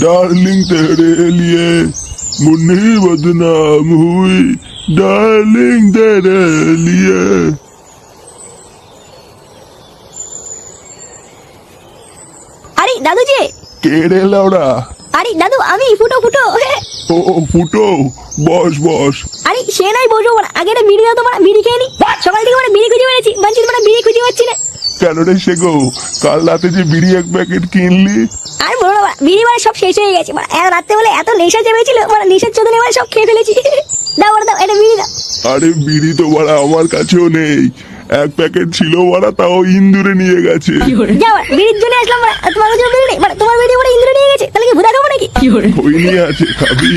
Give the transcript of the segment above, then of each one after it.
Darling तेरे लिए मुन्नी बदनाम हुई डार्लिंग तेरे लिए। আরে দাদু যে কে রে লাউড়া? আরে দাদু আমি ফুটো ফুটো ও ফুটো, বস বস। আরে সে নাই বসবো না, আগে একটা বিড়ি দাও তো, মানে বিড়ি খেয়ে নি। সকাল থেকে মানে বিড়ি খুঁজে বেড়েছি, বাঞ্চিত মানে বিড়ি খুঁজে পাচ্ছি না। কেন রে শেগো, কাল রাতে যে বিড়ি এক প্যাকেট কিনলি? আর বলো না, বিড়ি মানে সব শেষ হয়ে গেছে, মানে রাত্রে বলে এত নেশা চেপেছিল, মানে নেশার চোদনে মানে সব খেয়ে ফেলেছি। দাও বড় দাও, এটা বিড়ি দাও। আরে বিড়ি তো বাড়া আমার কাছেও নেই, এক প্যাকেট ছিল বাড়া, তাও ইন্দুরে নিয়ে গেছে। যাও বিড়ির জন্য আসলাম, মানে তোমার কাছে বিড়ি নেই, মানে তোমার বিড়ি মানে ইন্দ্র নিয়ে গেছে, তাহলে কি ভুদা খাবো নাকি? খৈনি আছে, খাবি?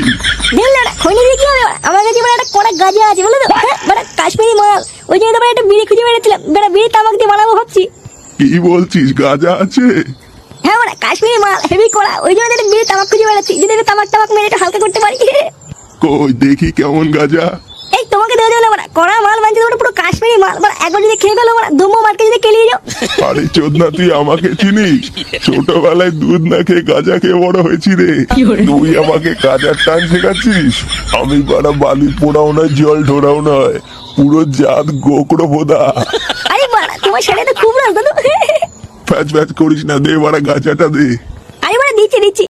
দিল না খৈনি দিয়ে কি হবে? আমার কাছে মানে একটা কড়া গাঁজা আছে, বলো তো, মানে কাশ্মীরি মাল, ওই জন্য তোমার একটা বিড়ি খুঁজে বেড়েছিলাম, মানে বিড়ি তামাক দিয়ে বানাবো ভাবছি। কি বলছিস, গাঁজা আছে? হ্যাঁ মানে কাশ্মীরি মাল হেভি কড়া, ওই জন্য একটা বিড়ি তামাক খুঁজে বেড়াচ্ছি, যদি একটা তামাক টামাক মেরে একটু হালকা করতে পারি। কই দেখি কেমন গাঁজা। এই তোমাকে দেওয়া যাবে না, মানে কড়া মাল বানছে, তোমার পুরো কাশ্মীরি মাল, মানে একবার যদি খেয়ে গেলো, মানে দম্ম মার্কে যদি কেলিয়ে যাও। আরে চোদনা, তুই আমাকে চিনিস? ছোটবেলায় দুধ না খেয়ে গাঁজা খেয়ে বড় হয়েছি রে। তুই আমাকে গাঁজার টান শেখাচ্ছিস? আমি বাড়া বালি পোড়াও নয়, জল ঢোড়াও নয়, পুরো জাত গোকড়ো বোদা। আরে বাড়া তোমার সাথে তো খুব রাস দাদু। প্যাচ প্যাচ করিস না, দে বাড়া গাঁজাটা দে। আরে বাড়া দিচ্ছি দিচ্ছি।